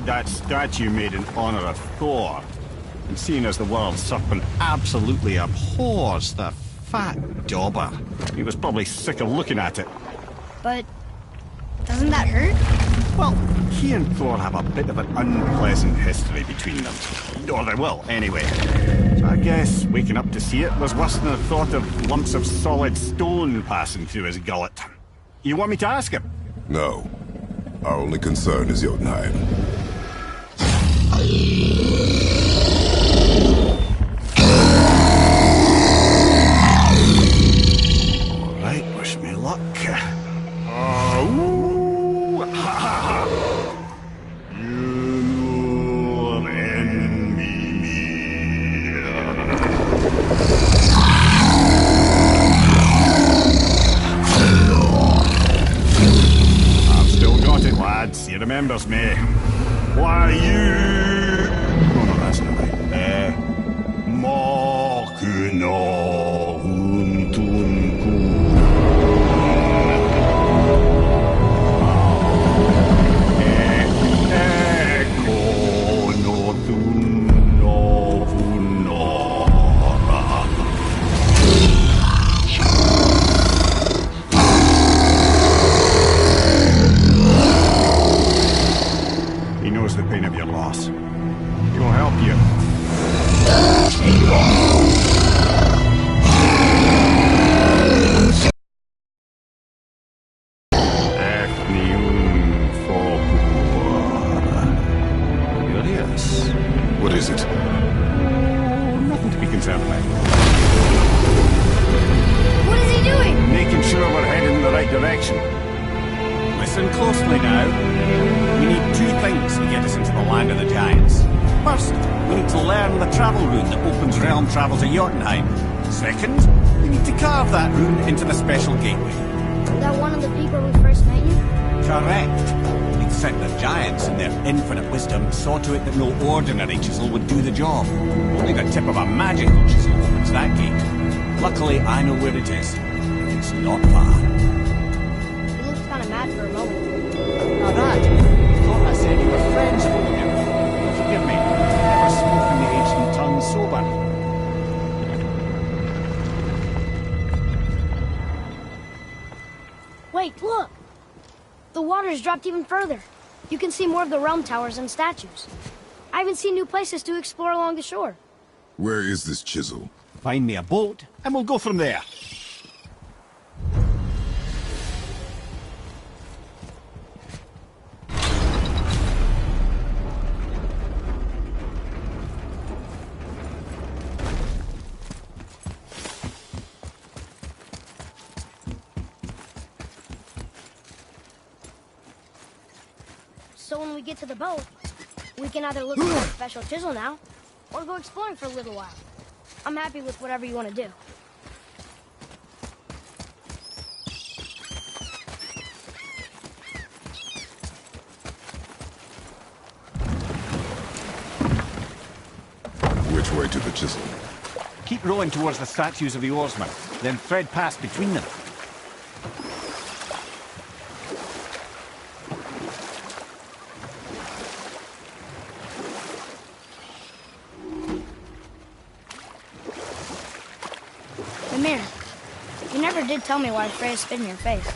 that statue made in honor of Thor. And seeing as the world serpent absolutely abhors the fat dauber, he was probably sick of looking at it. But doesn't that hurt? Well, he and Thor have a bit of an unpleasant history between them. Or they will, anyway. So I guess waking up to see it was worse than the thought of lumps of solid stone passing through his gullet. You want me to ask him? No. Our only concern is Jotunheim. Alright, wish me luck. He remembers me. Why you... Oh no, that's not right. Mokuno Huntunku. Eko no Tunno Hunora. He knows the pain of your loss. He will help you. Curious. What is it? Nothing to be concerned about. What is he doing? Making sure we're heading in the right direction. Listen closely now. We need two things to get us into the land of the giants. First, we need to learn the travel rune that opens realm travel to Jotunheim. Second, we need to carve that rune into the special gateway. Is that one of the people who first met you? Correct. Except the giants, in their infinite wisdom, saw to it that no ordinary chisel would do the job. Only the tip of a magical chisel opens that gate. Luckily, I know where it is. It's not far. He looked kind of mad for a moment. Now that, I thought I said you were friends for him. Forgive me, I've never spoken the ancient tongue sober. Wait, look! The water's dropped even further. You can see more of the realm towers and statues. I haven't seen new places to explore along the shore. Where is this chisel? Find me a boat, and we'll go from there. So when we get to the boat, we can either look for a special chisel now, or go exploring for a little while. I'm happy with whatever you want to do. Which way to the chisel? Keep rowing towards the statues of the oarsmen, then thread past between them. Mimir, you never did tell me why Freya spit in your face.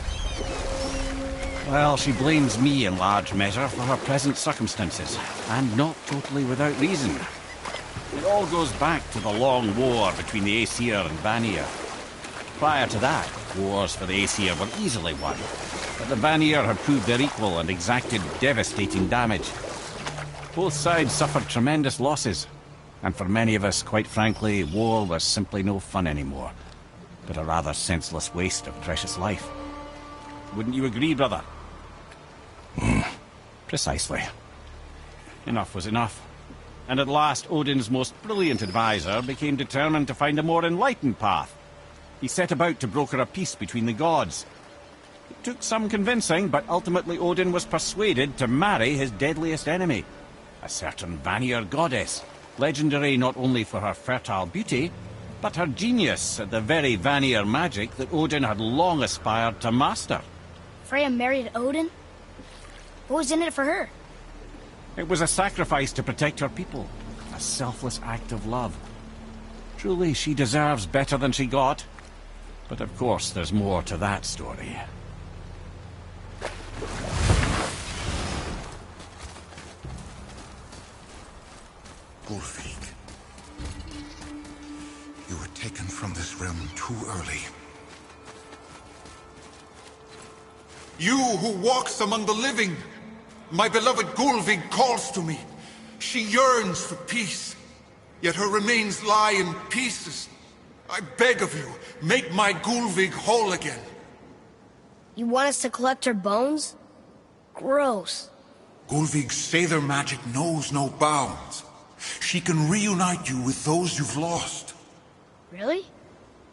Well, she blames me in large measure for her present circumstances, and not totally without reason. It all goes back to the long war between the Aesir and Vanir. Prior to that, wars for the Aesir were easily won, but the Vanir had proved their equal and exacted devastating damage. Both sides suffered tremendous losses, and for many of us, quite frankly, war was simply no fun anymore, but a rather senseless waste of precious life. Wouldn't you agree, brother? Precisely. Enough was enough. And at last, Odin's most brilliant advisor became determined to find a more enlightened path. He set about to broker a peace between the gods. It took some convincing, but ultimately Odin was persuaded to marry his deadliest enemy, a certain Vanir goddess, legendary not only for her fertile beauty, but her genius at the very Vanir magic that Odin had long aspired to master. Freya married Odin? What was in it for her? It was a sacrifice to protect her people. A selfless act of love. Truly, she deserves better than she got. But of course, there's more to that story. Gullveig, you were taken from this realm too early. You who walks among the living, my beloved Gullveig calls to me. She yearns for peace, yet her remains lie in pieces. I beg of you, make my Gullveig whole again. You want us to collect her bones? Gross. Gullveig's Seidr magic knows no bounds. She can reunite you with those you've lost. Really?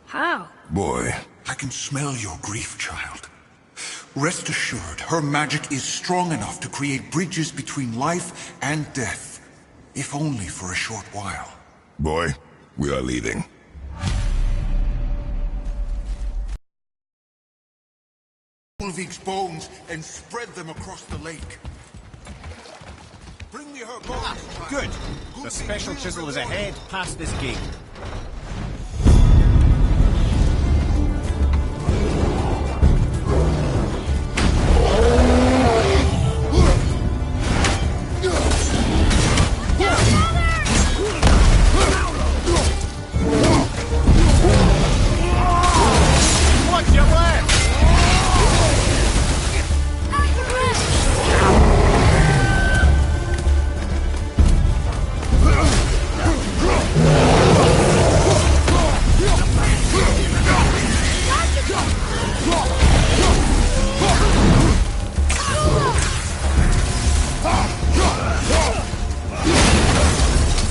How? Boy, I can smell your grief, child. Rest assured, her magic is strong enough to create bridges between life and death, if only for a short while. boy, we are leaving. Gullveig's bones and spread them across the lake. Bring me her bones. Good. The special chisel is ahead, past this gate. Watch your left!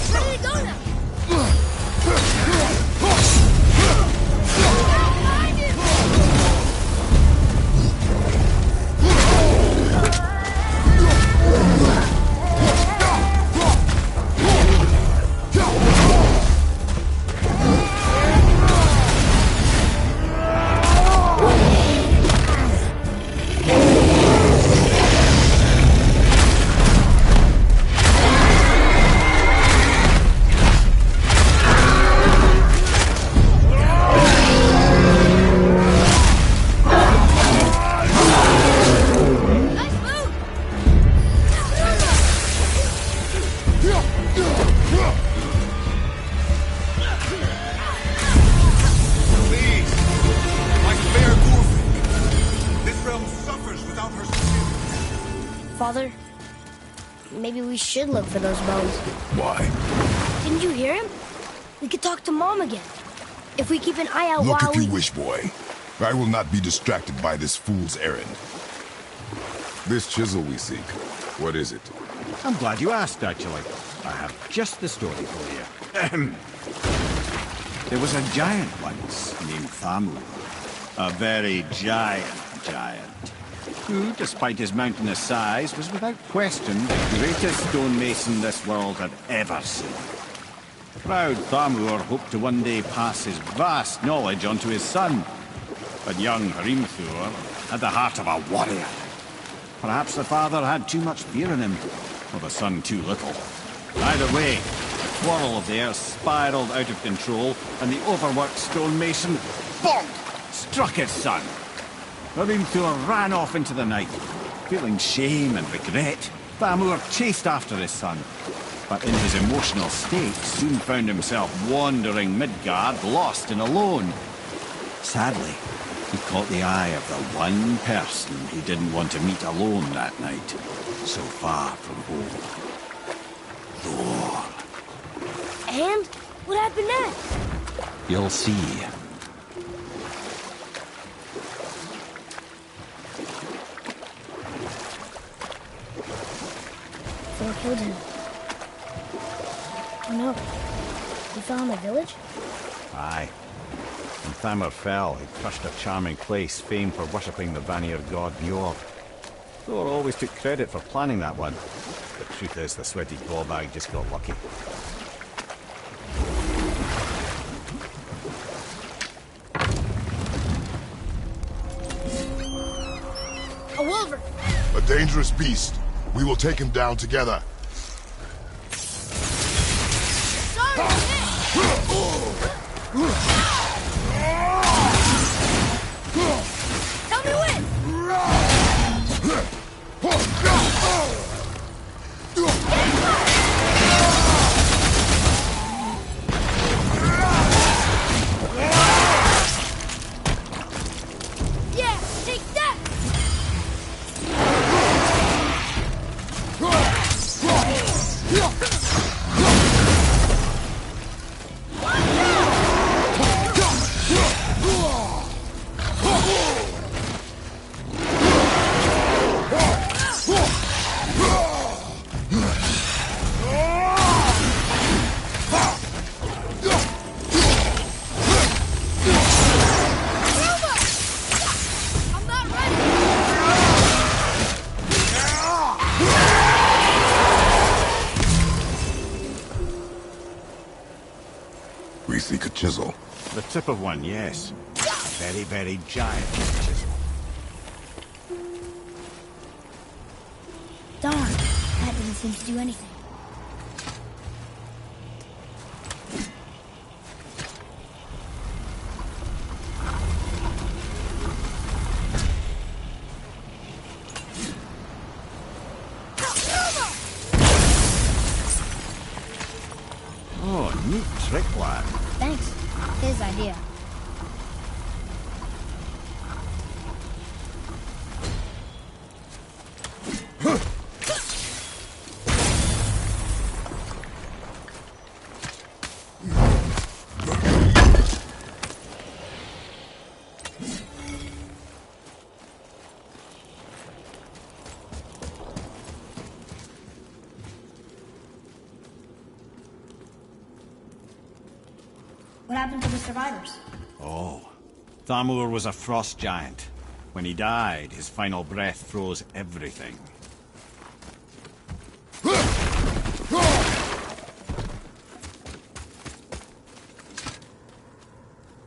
Where did it go now? Nice move! Please, my fair Gullveig. This realm suffers without her spirit. Father, maybe we should look for those bones. Why? Didn't you hear him? We could talk to Mom again. If we keep an eye out Look while if we... you wish, boy. I will not be distracted by this fool's errand. This chisel we seek, what is it? I'm glad you asked, actually. I have just the story for you. Ahem. There was a giant once named Thamur. A very giant, who, despite his mountainous size, was without question the greatest stonemason this world had ever seen. Proud Thamur hoped to one day pass his vast knowledge on to his son. But young Hrimthur had the heart of a warrior. Perhaps the father had too much fear in him, or the son too little. Either way, the quarrel of theirs spiraled out of control, and the overworked stonemason, bonk, struck his son. Hrimthur ran off into the night. Feeling shame and regret, Thamur chased after his son. But in his emotional state, soon found himself wandering Midgard, lost and alone. Sadly, he caught the eye of the one person he didn't want to meet alone that night, so far from home. Thor. And? What happened next? You'll see. Thor killed him. Oh no. He fell in the village? Aye. When Thamur fell, he crushed a charming place famed for worshipping the Vanir god Bjorn. Thor always took credit for planning that one. The truth is, the sweaty ballbag just got lucky. A wolver! A dangerous beast. We will take him down together. Tell me when! Yeah, take that! I'm not ready! We seek a chisel. The tip of one, yes. Very, very giant chisel. Darn, that didn't seem to do anything. Oh, neat trick, lad. Thanks. His idea. What happened to the survivors? Oh. Thamur was a frost giant. When he died, his final breath froze everything.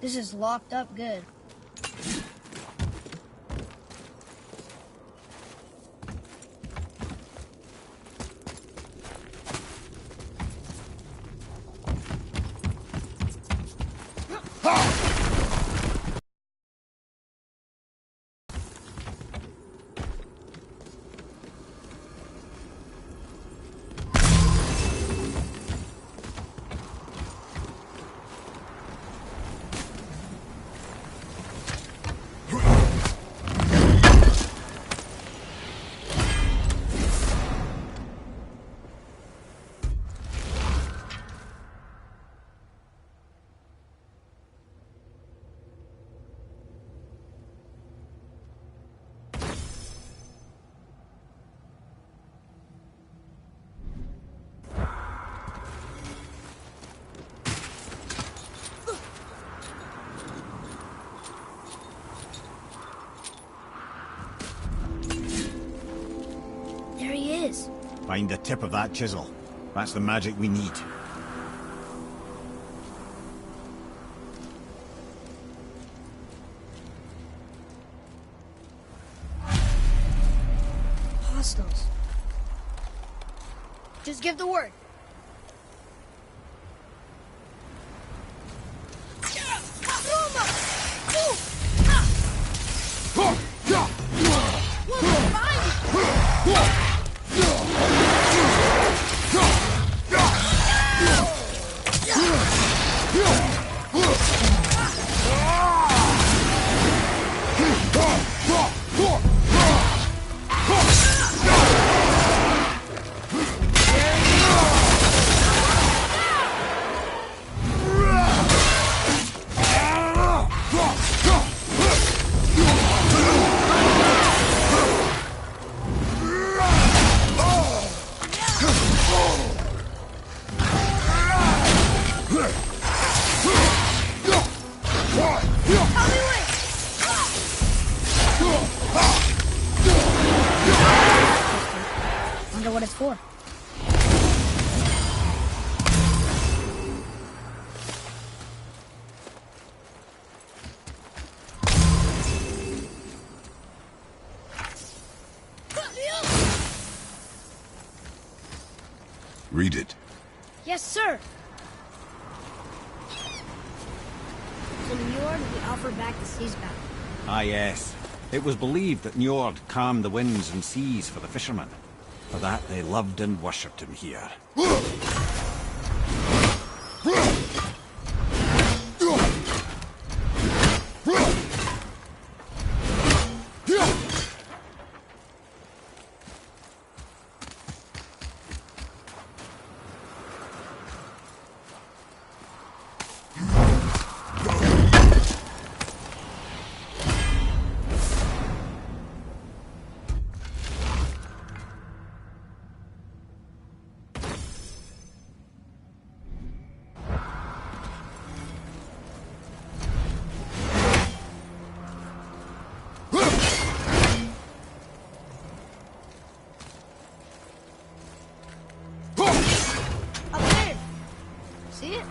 This is locked up good. There he is. Find the tip of that chisel. That's the magic we need. Hostiles. Just give the word. Wonder what it's for. Read it. Yes, sir. did the Alfred back the seas back? Ah, yes. It was believed that Njord calmed the winds and seas for the fishermen. For that, they loved and worshipped him here. Up there! See it?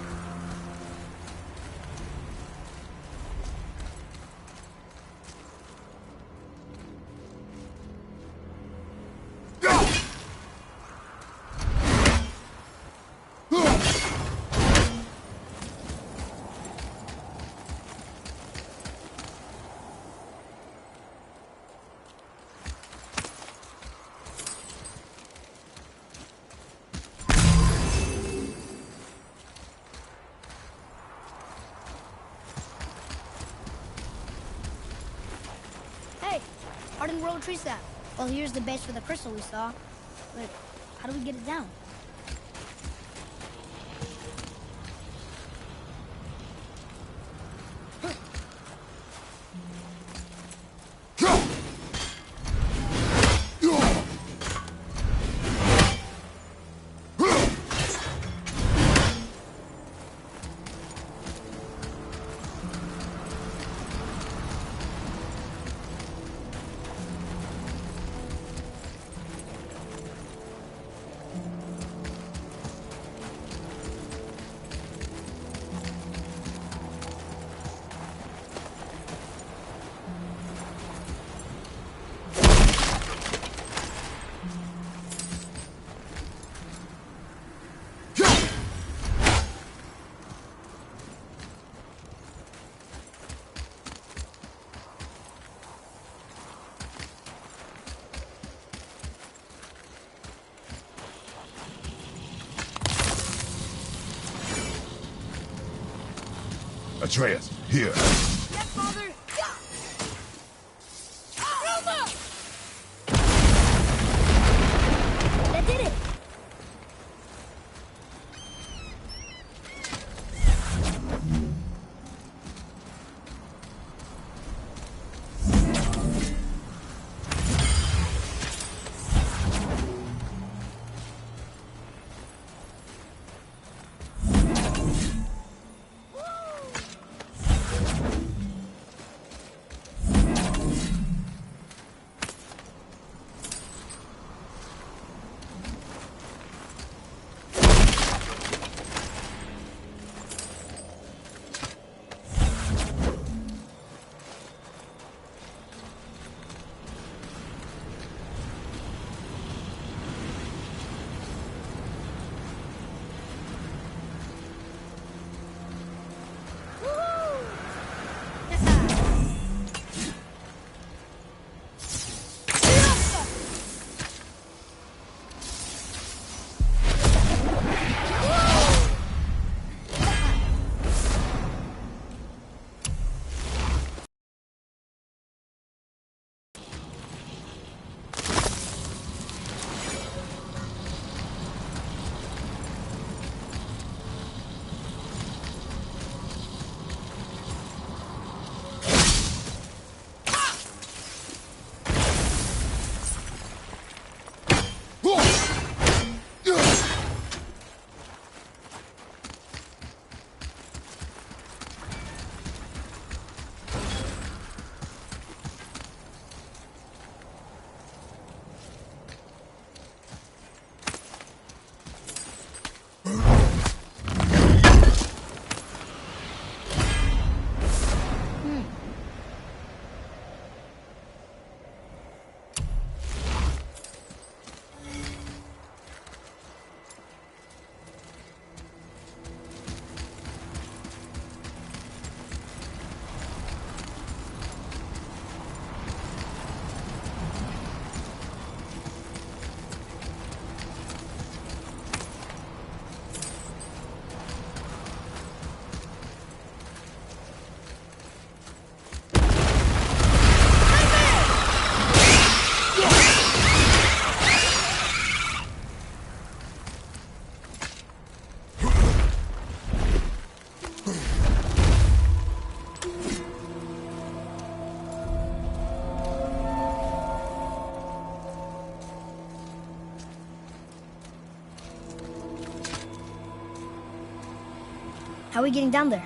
Hey, Arden World Tree Sap. Well, here's the base for the crystal we saw. But how do we get it down? Atreus, here. Yes, Father! Roma! That did it! How are we getting down there?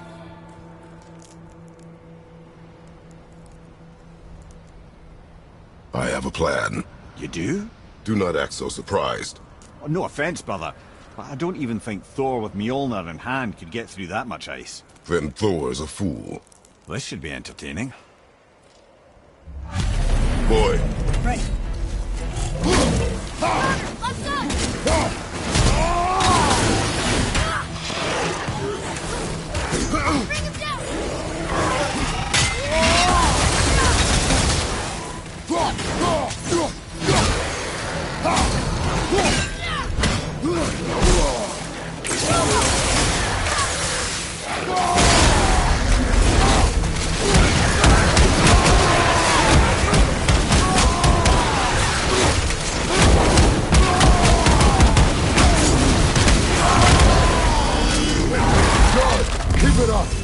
I have a plan. You do? Do not act so surprised. Oh, no offense, brother, but I don't even think Thor with Mjolnir in hand could get through that much ice. Then Thor's a fool. This should be entertaining. Boy, Right. Let's go! Bring him down! keep it up!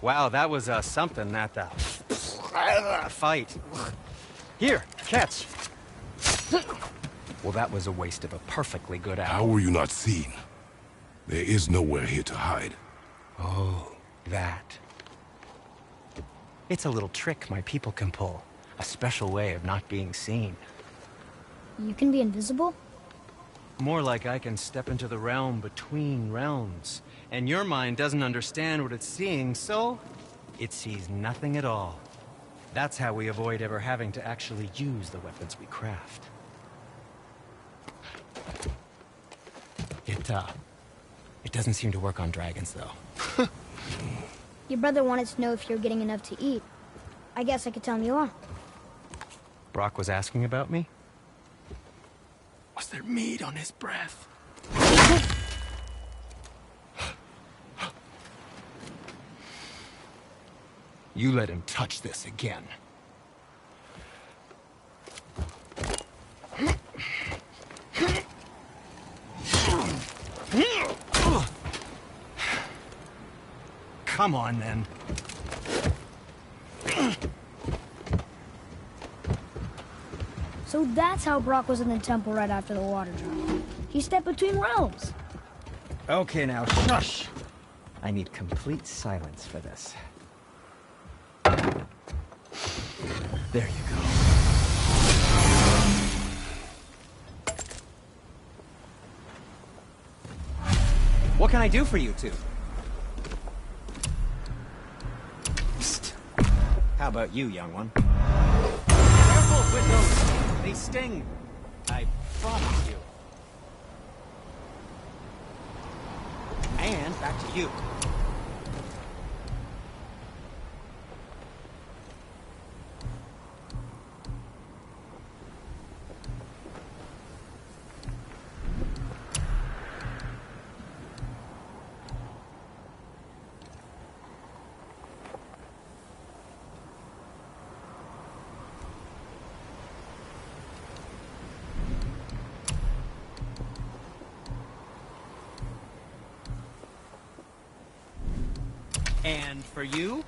Wow, that was something, that fight. Here, catch. Well, that was a waste of a perfectly good How hour. were you not seen? There is nowhere here to hide. Oh, that. It's a little trick my people can pull. A special way of not being seen. You can be invisible? More like I can step into the realm between realms. And your mind doesn't understand what it's seeing, so it sees nothing at all. That's how we avoid ever having to actually use the weapons we craft. It doesn't seem to work on dragons, though. Your brother wanted to know if you're getting enough to eat. I guess I could tell him you are. Brock was asking about me? Was there meat on his breath? You let him touch this again. come on, then. So that's how Brock was in the temple right after the water drop. He stepped between realms. Okay, now, shush! I need complete silence for this. There you go. What can I do for you two? Psst. How about you, young one? Careful with those! They sting! I promise you. And back to you. And for you?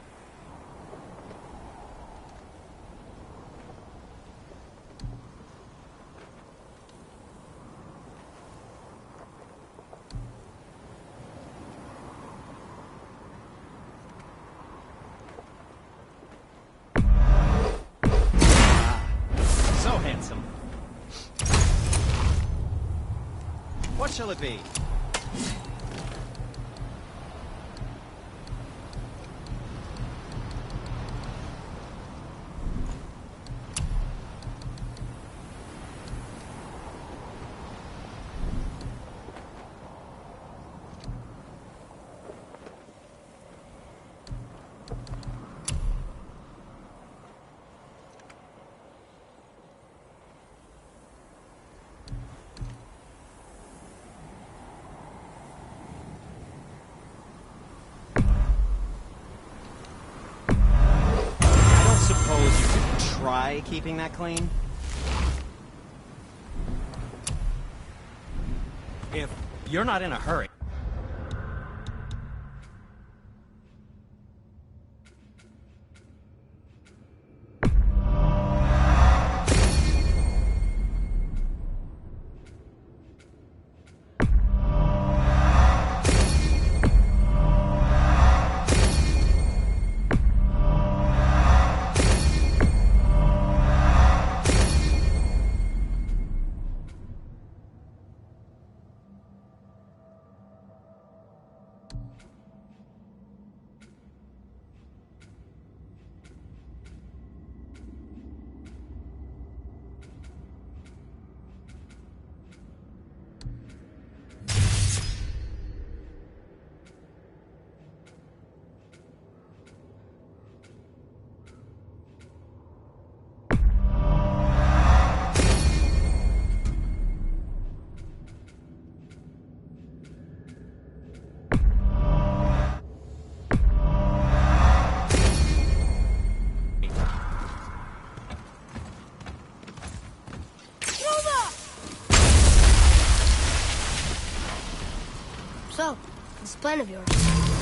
So handsome. What shall it be? Suppose you could try keeping that clean? If you're not in a hurry. So, this plan of yours.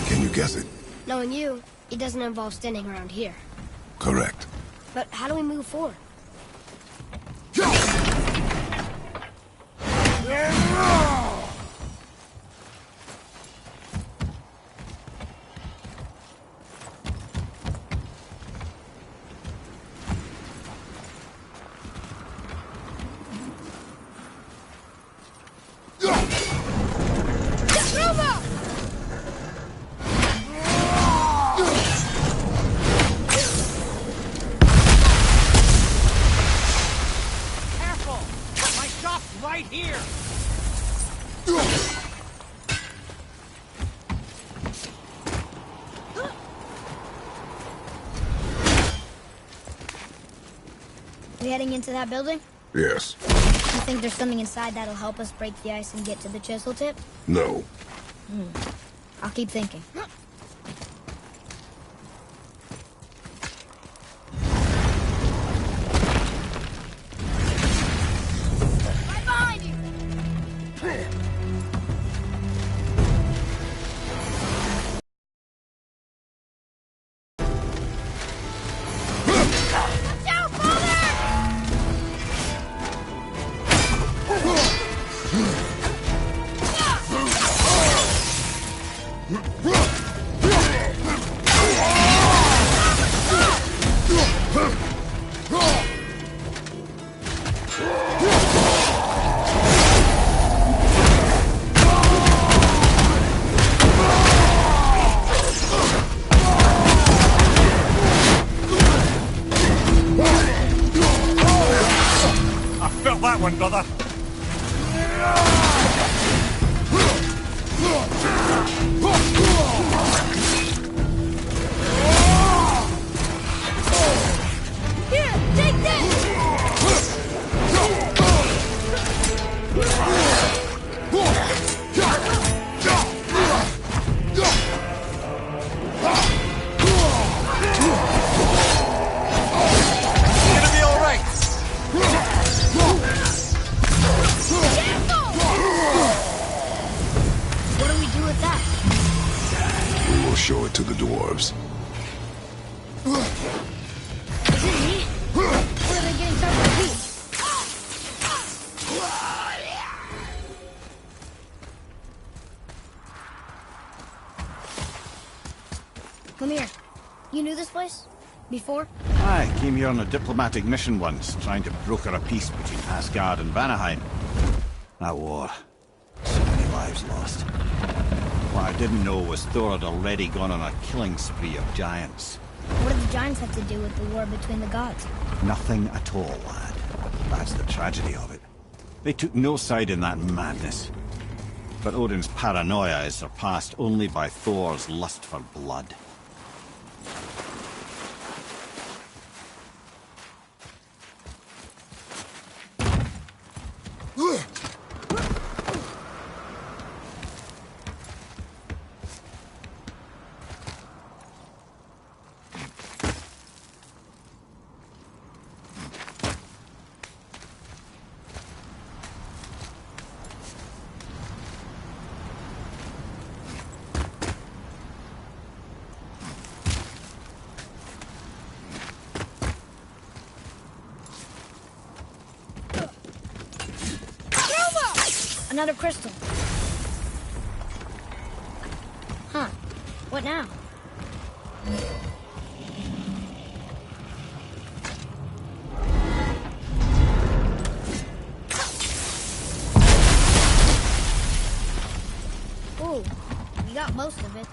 Can you guess it? Knowing you, it doesn't involve standing around here. Correct. But how do we move forward? Right here! We heading into that building? Yes. You think there's something inside that'll help us break the ice and get to the chisel tip? No. I'll keep thinking. Felt that one, brother. Here, take this! Gonna be all right. What do we do with that? We will show it to the dwarves. Is it me? Or are they getting tougher to beat? Come here. You knew this place? Before? I came here on a diplomatic mission once, trying to broker a peace between Asgard and Vanaheim. That war. So many lives lost. What I didn't know was Thor had already gone on a killing spree of giants. What do the giants have to do with the war between the gods? Nothing at all, lad. That's the tragedy of it. They took no side in that madness. But Odin's paranoia is surpassed only by Thor's lust for blood. Another crystal. Huh. What now? Ooh, we got most of it.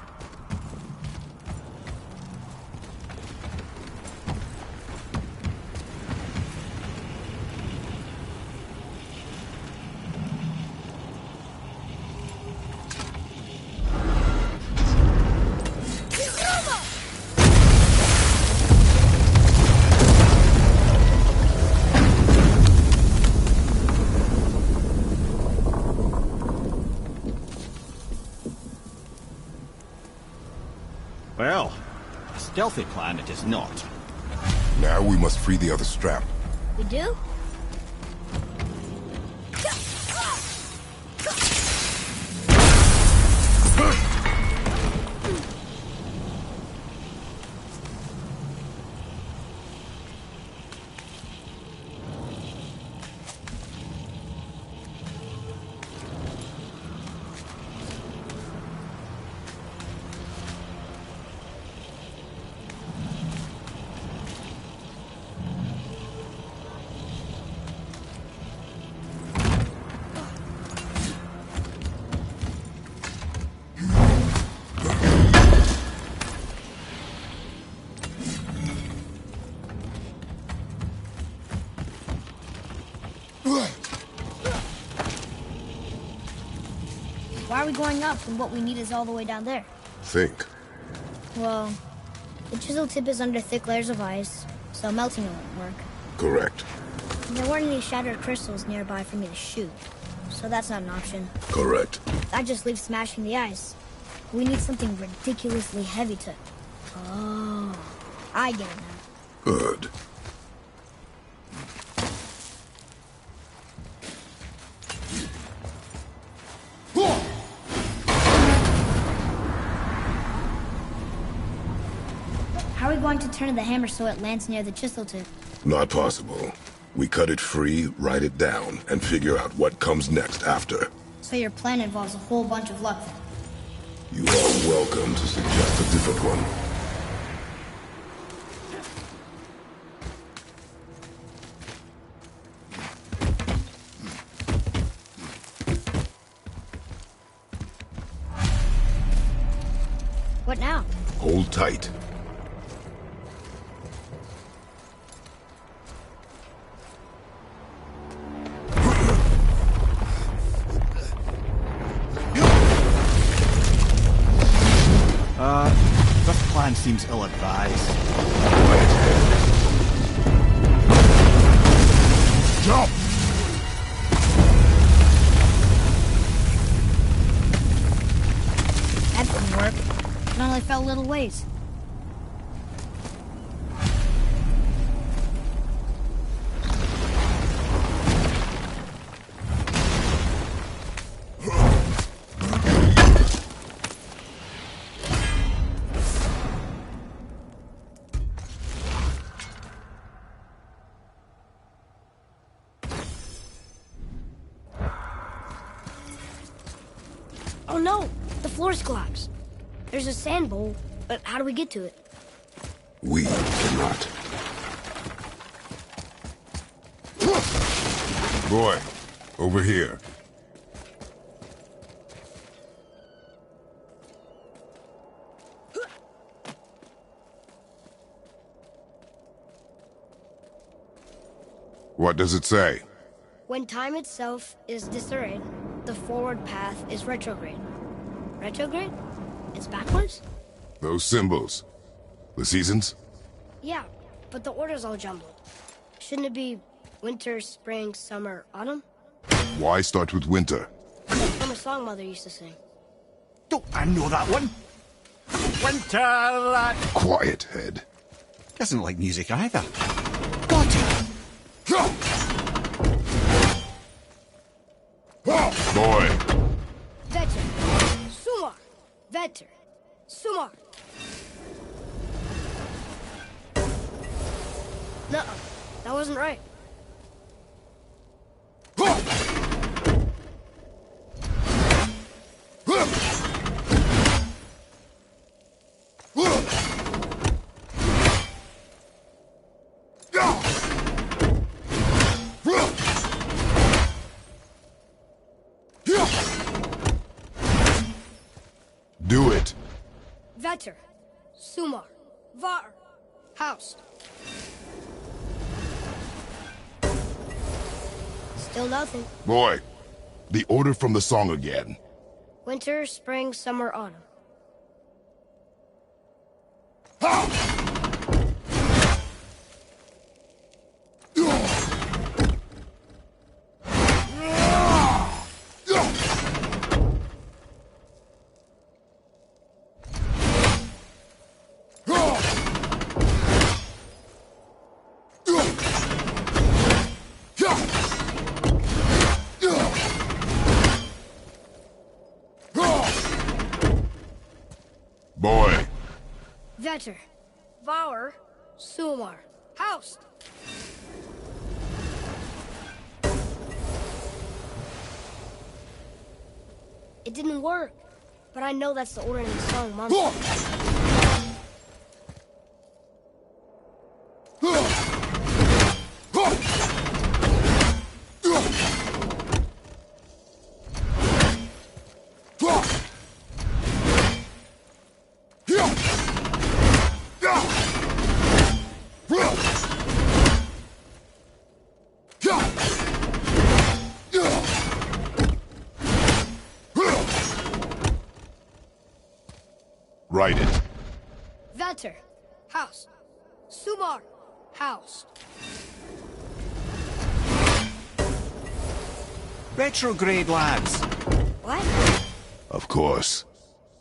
Well, a stealthy plan it is not. Now we must free the other strap. We do? Why are we going up when what we need is all the way down there? Think. Well, the chisel tip is under thick layers of ice, so melting it won't work. Correct. And there weren't any shattered crystals nearby for me to shoot, so that's not an option. Correct. That just leaves smashing the ice. We need something ridiculously heavy to... Oh, I get it now. Good. How are we going to turn the hammer so it lands near the chisel tip? Not possible. We cut it free, write it down, and figure out what comes next after. So your plan involves a whole bunch of luck then? You always are welcome to suggest a different one. What now? Hold tight. This plan seems ill-advised. Quiet head. Jump! That didn't work. It only fell a little ways. Oh no! The floor's collapsed. There's a sand bowl, but how do we get to it? We cannot. Boy, over here. What does it say? When time itself is disarrayed, the forward path is retrograde. Retrograde? It's backwards? Those symbols. The seasons? Yeah, but the order's all jumbled. Shouldn't it be winter, spring, summer, autumn? Why start with winter? From a song Mother used to sing. Don't I know that one? Winter Quiet head. doesn't like music either. Got it! Boy, Vetter. Sumar. Vetter. Sumar. Nuh-uh. That wasn't right. do it. Vetter. Sumar. Var. House. Still nothing. Boy, the order from the song again. Winter, spring, summer, autumn. Boy, Vetter. Var. Sumar. House. It didn't work, but I know that's the order in the song, Mom. write it. Vetter. House. Sumar. House. Retrograde, lads. What? Of course.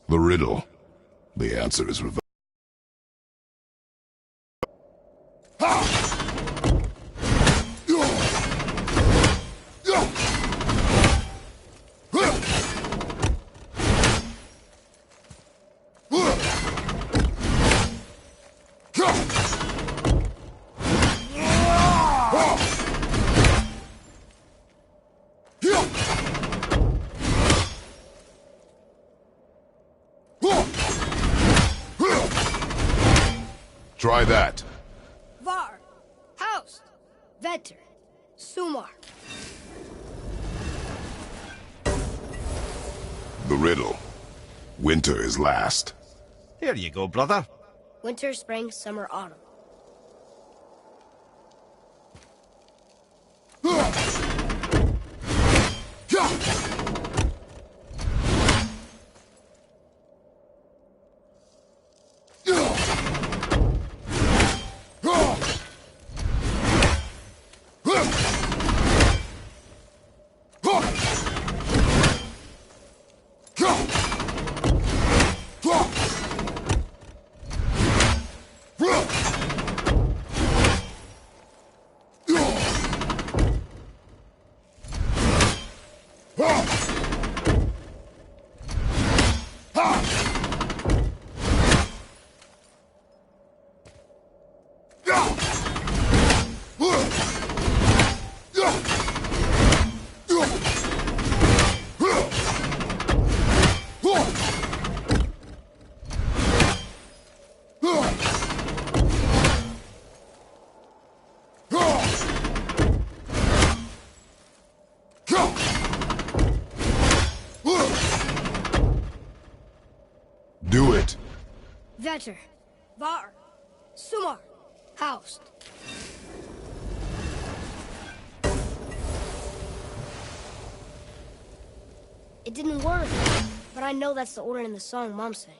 The riddle. The answer is reversed. Try that. Var. Haust. Vetter. Sumar. The riddle. Winter is last. Here you go, brother. Winter, spring, summer, autumn. Do it. Vetter. Var. Sumar. Haust. It didn't work, but I know that's the order in the song Mom sang.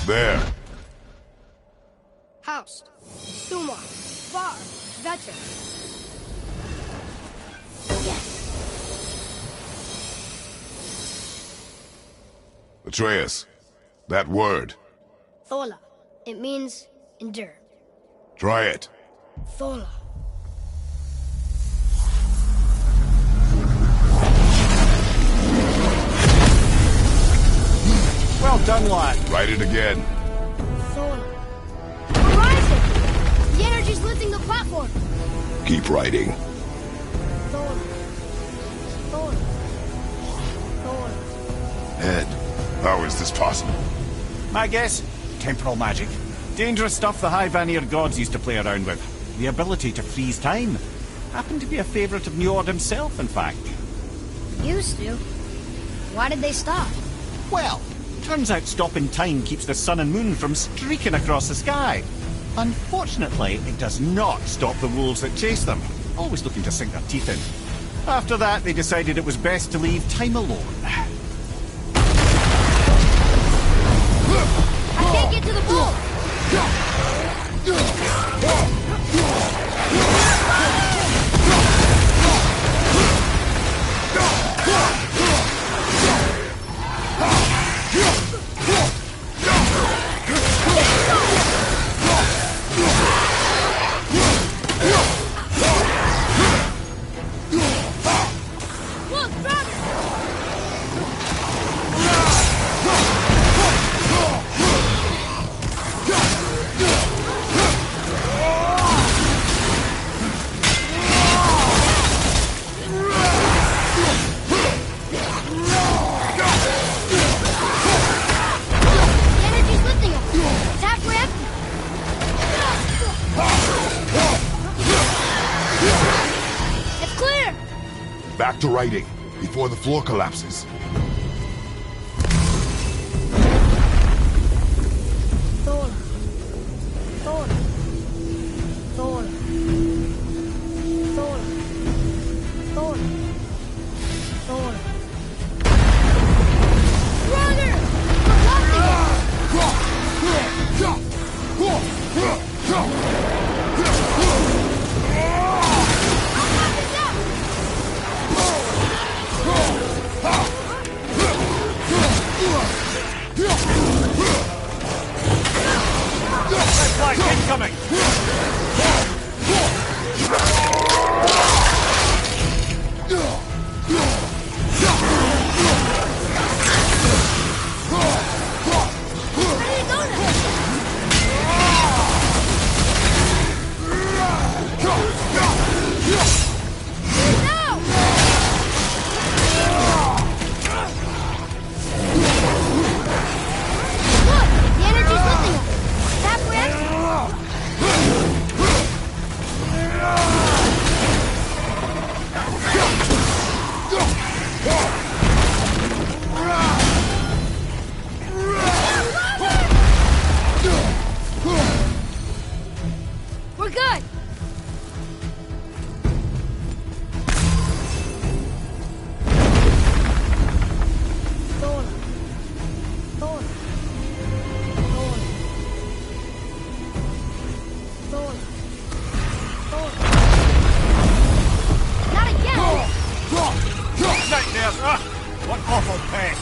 There. Haust. Sumar. Var. Vetter. Yes. Atreus, that word. Thola. It means endure. Try it. Thola. Well done, lad. Write it again. Thola. We're rising! The energy's lifting the platform. Keep writing. Thola. Thola. Thola. Ed, how is this possible? My guess? Temporal magic. Dangerous stuff the High Vanir gods used to play around with. The ability to freeze time. Happened to be a favourite of Njord himself, in fact. Used to. Why did they stop? Well, turns out stopping time keeps the sun and moon from streaking across the sky. Unfortunately, it does not stop the wolves that chase them, always looking to sink their teeth in. After that, they decided it was best to leave time alone. I can't get to the boat! Look, brother! The energy's lifting us. It's halfway empty. It's clear! Back to writing, before the floor collapses. Thola. Thola. Thola. Thola. Thola. Thola. Brother! We're blocking it! incoming! We're good! Thor. Thor. Thor. Thor. Thor. Not again! Nightmares! Ah! What awful pain!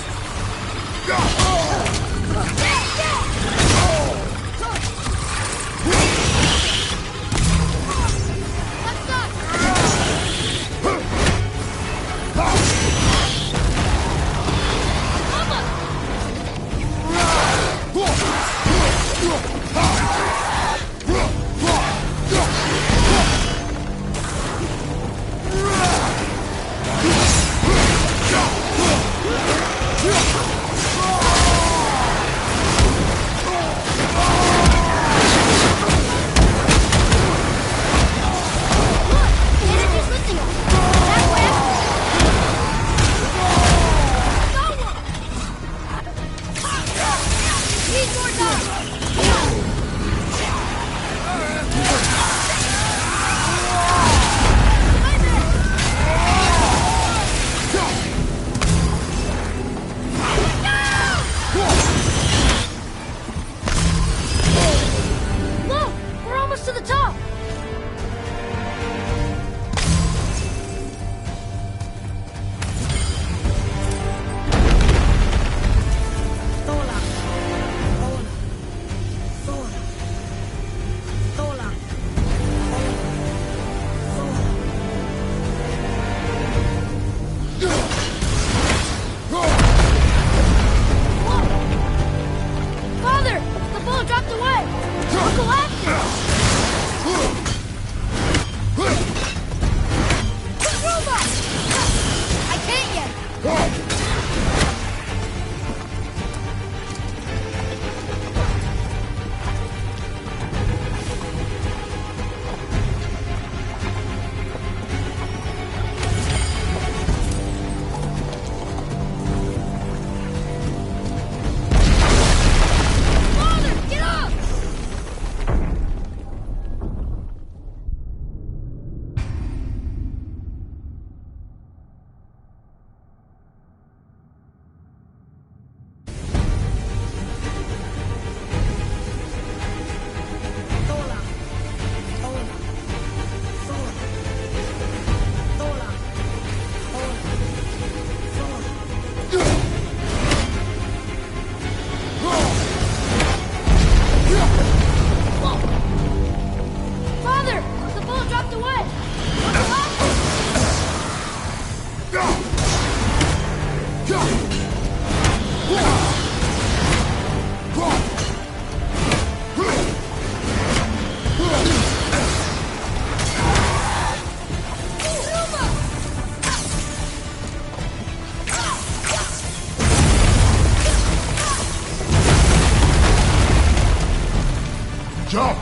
Jump!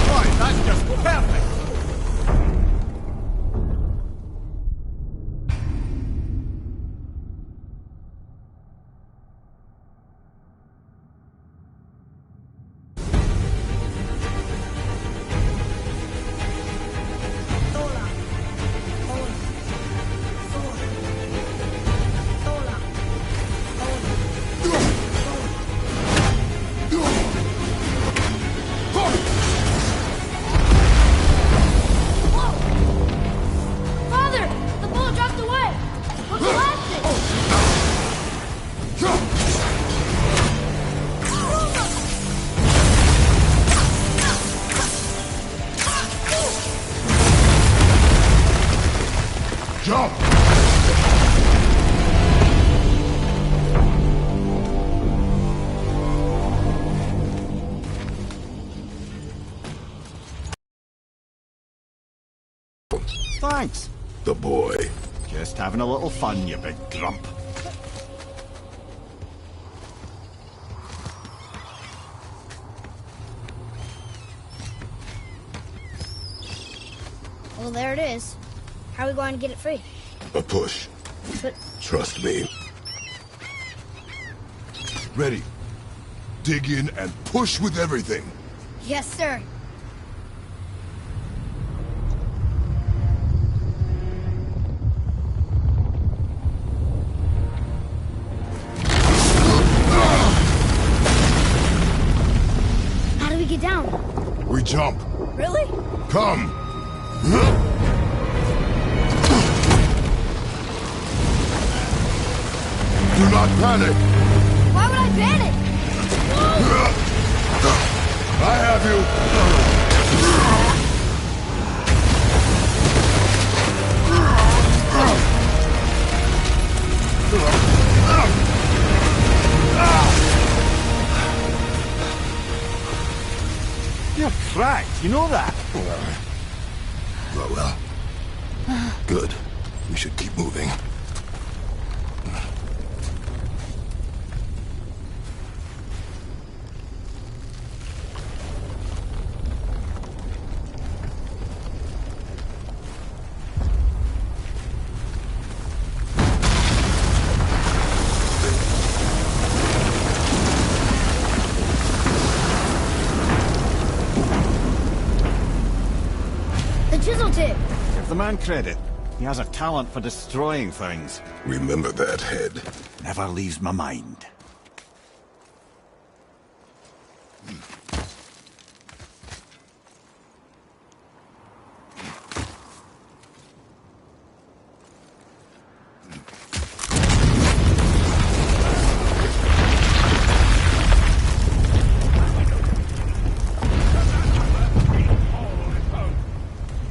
Right, that's just perfect! Thanks. The boy. Just having a little fun, you big grump. Well, there it is. How are we going to get it free? A push. But Trust me. Ready. Dig in and push with everything. yes, sir. How do we get down? We jump. Really? Come. Do not panic. Why would I panic? I have you. You're cracked, you know that? Well. Good. We should keep moving. The chisel tip. Give the man credit. He has a talent for destroying things. Remember that head. Never leaves my mind.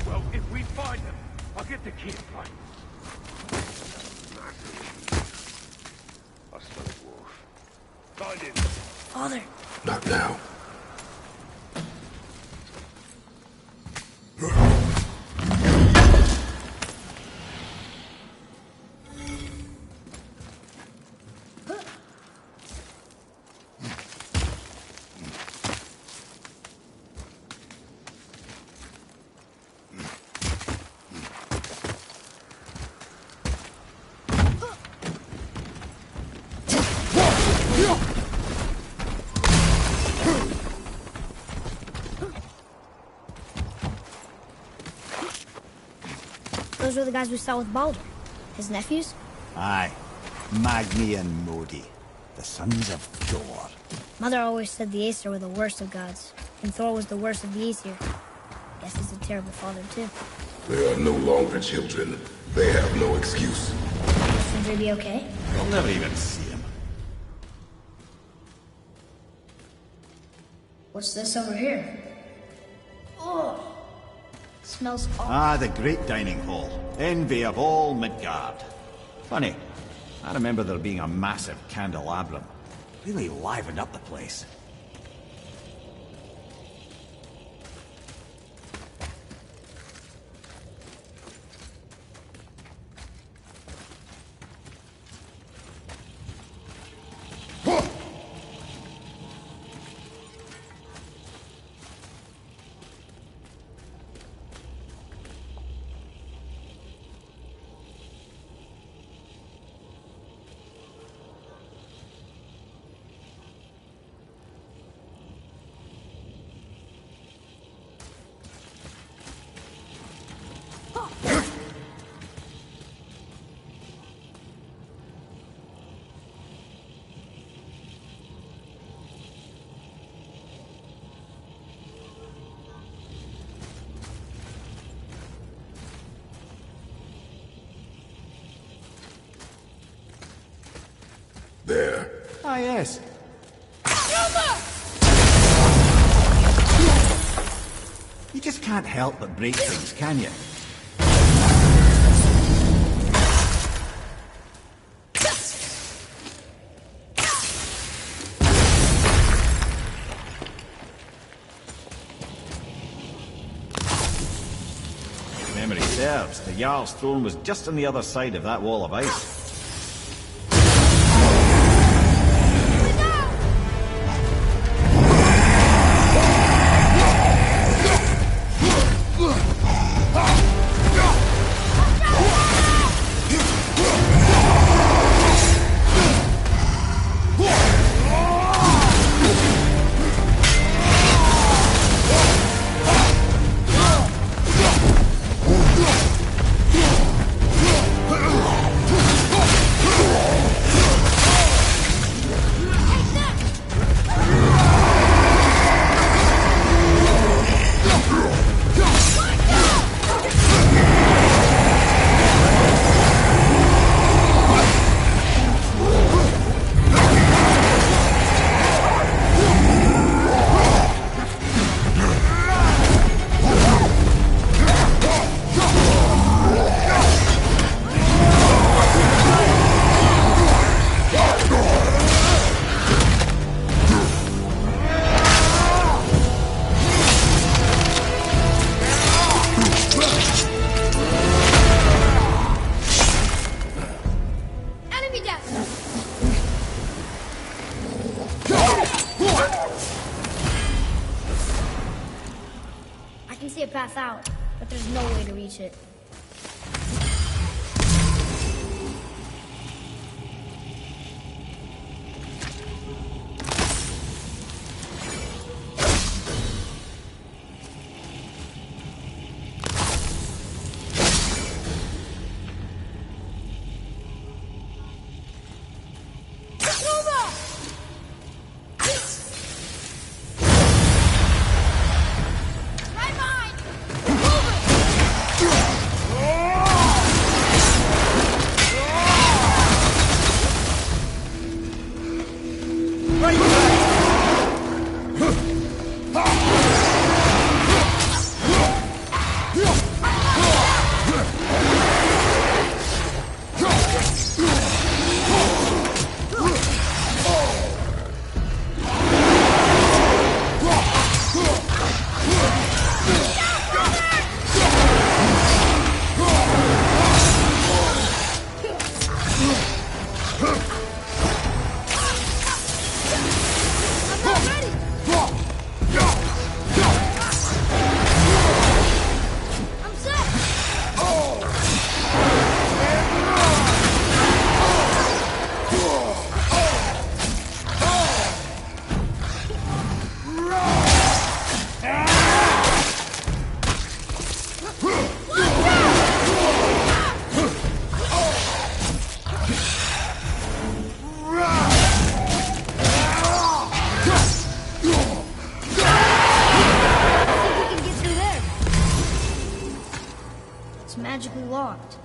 Well, if we find them, I'll get the key. Right. I smell a wolf. Find him. Father. Not now. Those were the guys we saw with Baldur. His nephews? Aye. Magni and Modi. The sons of Thor. Mother always said the Aesir were the worst of gods, and Thor was the worst of the Aesir. Guess he's a terrible father, too. They are no longer children. They have no excuse. Will Sindri be okay? We'll never even see him. What's this over here? Oh, smells awful. Ah, the great dining hall. Envy of all Midgard. Funny, I remember there being a massive candelabrum. Really livened up the place. There. Ah, yes. You just can't help but break things, can you? Memories. serves. The Jarl's throne was just on the other side of that wall of ice. I can see a path out, but there's no way to reach it. Magically locked.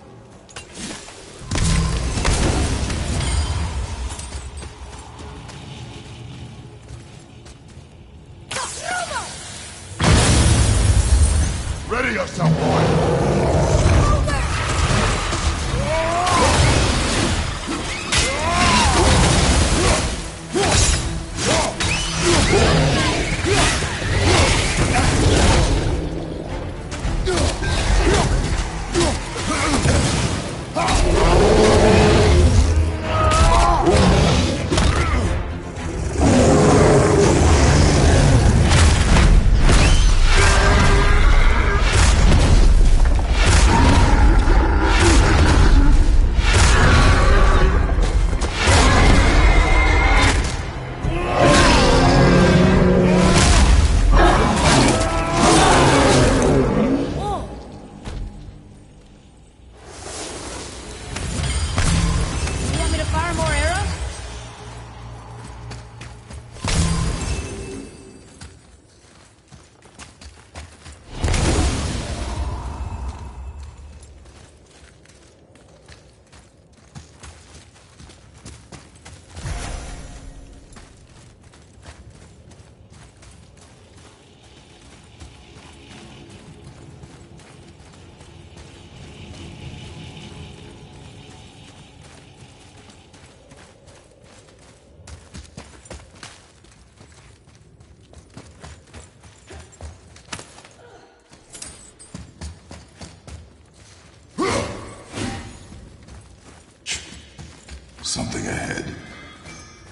Ready yourself, boy! something ahead.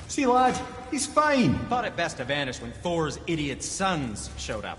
See, lad, he's fine. Thought it best to vanish when Thor's idiot sons showed up.